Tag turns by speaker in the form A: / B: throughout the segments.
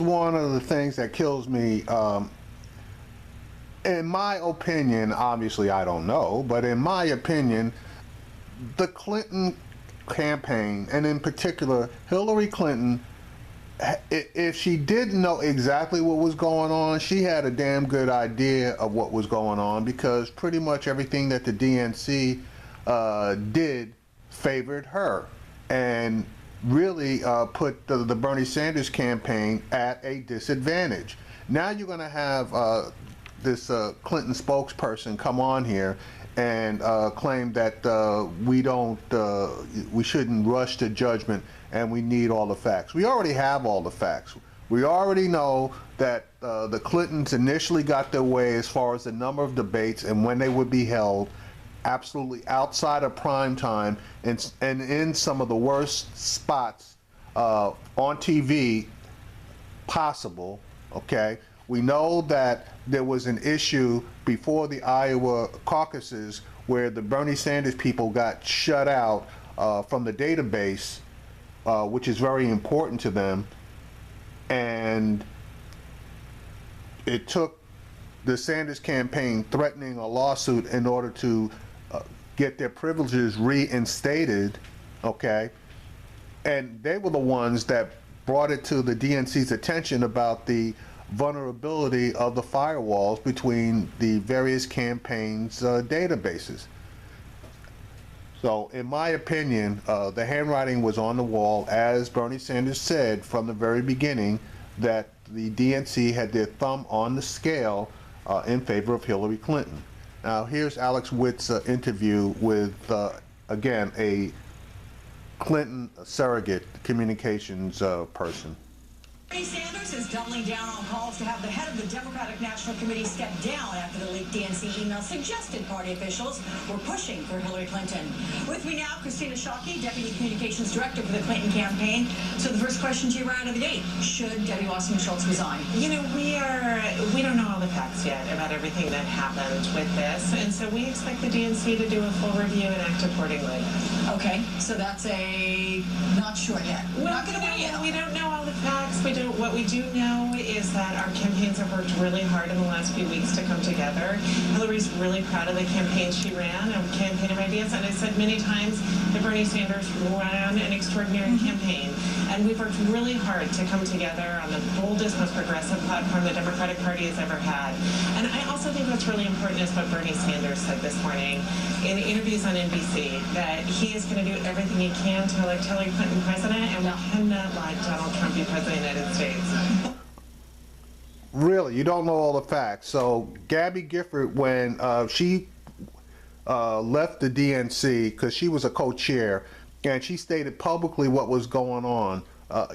A: one of the things that kills me. In my opinion, obviously I don't know, but in my opinion, the Clinton campaign, and in particular Hillary Clinton, if she didn't know exactly what was going on, she had a damn good idea of what was going on, because pretty much everything that the DNC did favored her and really put the Bernie Sanders campaign at a disadvantage. Now you're going to have this Clinton spokesperson come on here and claim that we shouldn't rush to judgment and we need all the facts. We already have all the facts. We already know that the Clintons initially got their way as far as the number of debates and when they would be held, absolutely outside of prime time and in some of the worst spots on TV possible, okay? We know that there was an issue before the Iowa caucuses where the Bernie Sanders people got shut out from the database, which is very important to them. And it took the Sanders campaign threatening a lawsuit in order to get their privileges reinstated, okay? And they were the ones that brought it to the DNC's attention about the vulnerability of the firewalls between the various campaigns' databases. So in my opinion, the handwriting was on the wall, as Bernie Sanders said from the very beginning, that the DNC had their thumb on the scale in favor of Hillary Clinton. Now here's Alex Witt's interview with, again, a Clinton surrogate communications person.
B: Bernie Sanders is doubling down on calls to have the head of the Democratic National Committee step down after the leaked DNC email suggested party officials were pushing for Hillary Clinton. With me now, Christina, Deputy Communications Director for the Clinton campaign. So the first question to you right out of the gate, should Debbie Wasserman Schultz resign?
C: You know, we don't know all the facts yet about everything that happened with this, and so we expect the DNC to do a full review and act accordingly.
B: Okay, so that's a not sure yet. We're not going to wait yet.
C: We don't know all the facts. What we do know is that our campaigns have worked really hard in the last few weeks to come together. Hillary's really proud of the campaign she ran, a campaign of ideas, and I said many times that Bernie Sanders ran an extraordinary campaign, and we've worked really hard to come together on the boldest, most progressive platform the Democratic Party has ever had. And I also think what's really important is what Bernie Sanders said this morning in interviews on NBC, that he is going to do everything he can to elect Hillary Clinton president, and we cannot let Donald Trump be president of the United States.
A: Really, you don't know all the facts. So Gabby Gifford, when she left the DNC, because she was a co-chair, and she stated publicly what was going on,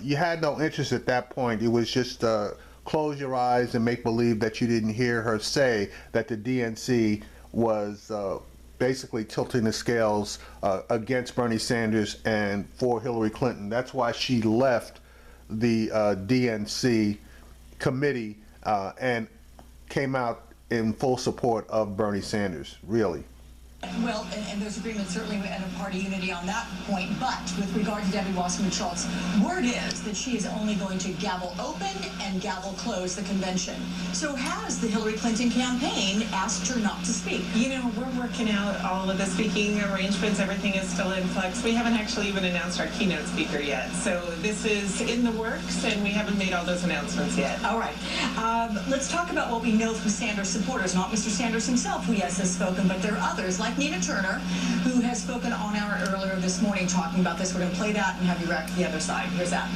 A: you had no interest at that point. It was just close your eyes and make believe that you didn't hear her say that the DNC was basically tilting the scales against Bernie Sanders and for Hillary Clinton. That's why she left the DNC committee and came out in full support of Bernie Sanders, really.
B: Well, and there's agreement certainly and a party unity on that point, but with regard to Debbie Wasserman Schultz, word is that she is only going to gavel open and gavel close the convention. So has the Hillary Clinton campaign asked her not to speak?
C: You know, we're working out all of the speaking arrangements. Everything is still in flux. We haven't actually even announced our keynote speaker yet. So this is in the works, and we haven't made all those announcements yet.
B: All right. Let's talk about what we know from Sanders supporters. Not Mr. Sanders himself, who has spoken, but there are others like Nina Turner, who has spoken on air earlier this morning talking about this. We're going to play that and have you react to the other side. Here's that.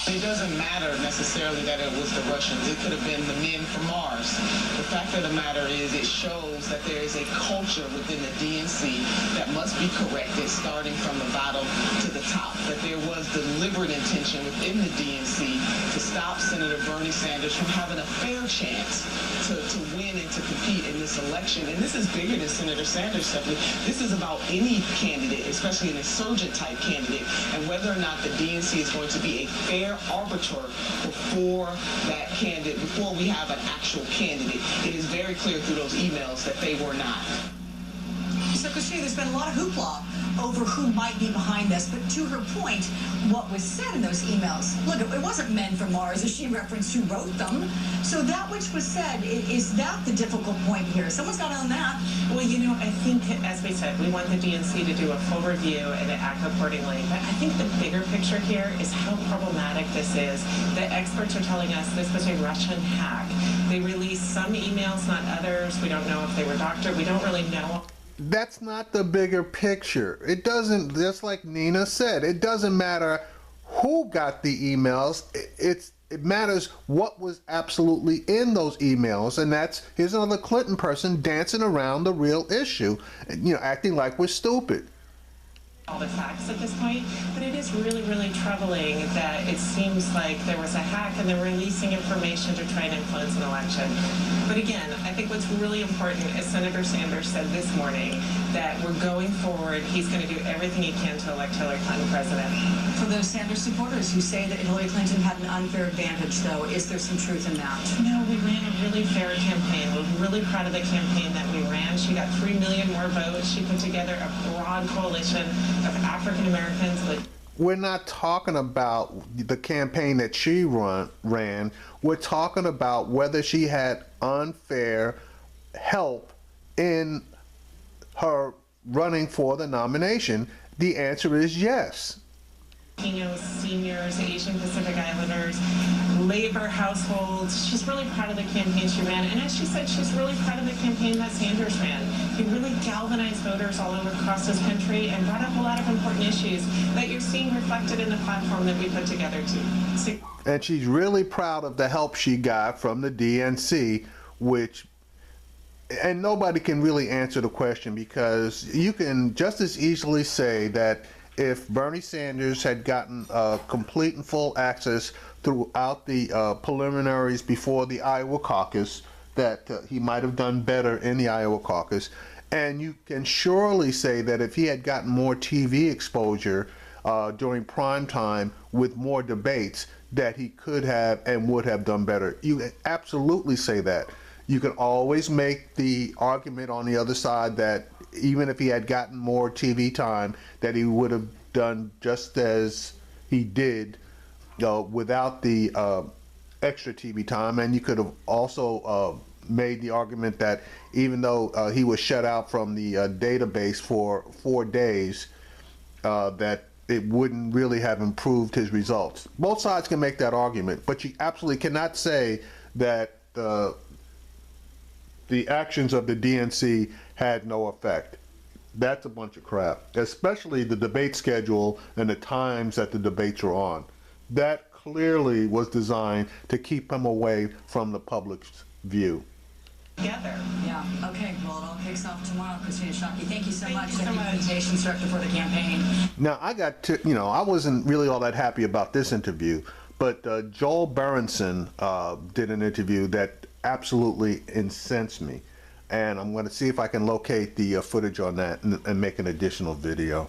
D: It doesn't matter necessarily that it was the Russians. It could have been the men from Mars. The fact of the matter is it shows that there is a culture within the DNC that must be corrected starting from the bottom to the top. That there was deliberate intention within the DNC to stop Senator Bernie Sanders from having a fair chance to win and to compete in this election. And this is bigger than Senator Sanders simply. This is about any candidate, especially an insurgent type candidate, and whether or not the DNC is going to be a fair arbiter before that candidate, before we have an actual candidate. It is very clear through those emails that they were not.
B: So, Christina, there's been a lot of hoopla over who might be behind this. But to her point, what was said in those emails, look, it wasn't men from Mars, as she referenced, who wrote them. So that which was said, is that the difficult point here? Someone's got to own that.
C: Well, I think, as we said, we want the DNC to do a full review and to act accordingly. But I think the bigger picture here is how problematic this is. The experts are telling us this was a Russian hack. They released some emails, not others. We don't know if they were doctored. We don't really know.
A: That's not the bigger picture. It doesn't, just like Nina said, it doesn't matter who got the emails. It matters what was absolutely in those emails, and here's another Clinton person dancing around the real issue, acting like we're stupid.
C: All the facts at this point, but it is really, really troubling that it seems like there was a hack and they're releasing information to try and influence an election. But again, I think what's really important, as Senator Sanders said this morning, that we're going forward, he's going to do everything he can to elect Hillary Clinton president.
B: For those Sanders supporters who say that Hillary Clinton had an unfair advantage, though, is there some truth in that?
C: No, we ran a really fair campaign. We're really proud of the campaign that we ran. She got 3 million more votes. She put together a broad coalition of African Americans.
A: We're not talking about the campaign that she ran. We're talking about whether she had unfair help in her running for the nomination. The answer is yes.
C: Latinos, seniors, Asian Pacific Islanders, labor households. She's really proud of the campaign she ran. And as she said, she's really proud of the campaign that Sanders ran. He really galvanized voters all over across this country and brought up a lot of important issues that you're seeing reflected in the platform that we put together too.
A: And she's really proud of the help she got from the DNC, and nobody can really answer the question, because you can just as easily say that if Bernie Sanders had gotten complete and full access throughout the preliminaries before the Iowa caucus, that he might have done better in the Iowa caucus. And you can surely say that if he had gotten more TV exposure during prime time with more debates, that he could have and would have done better. You can absolutely say that. You can always make the argument on the other side that even if he had gotten more TV time, that he would have done just as he did without the extra TV time. And you could have also made the argument that even though he was shut out from the database for 4 days, that it wouldn't really have improved his results. Both sides can make that argument, but you absolutely cannot say that the actions of the DNC had no effect. That's a bunch of crap, especially the debate schedule and the times that the debates were on. That clearly was designed to keep him away from the public's view.
C: Together.
B: Yeah, okay, well, it all kicks off tomorrow. Christina Schake, thank you so much.
C: Thank you so much.
B: Communications Director for the campaign.
A: Now, I wasn't really all that happy about this interview, but Joel Berenson did an interview that absolutely incensed me. And I'm going to see if I can locate the footage on that and make an additional video.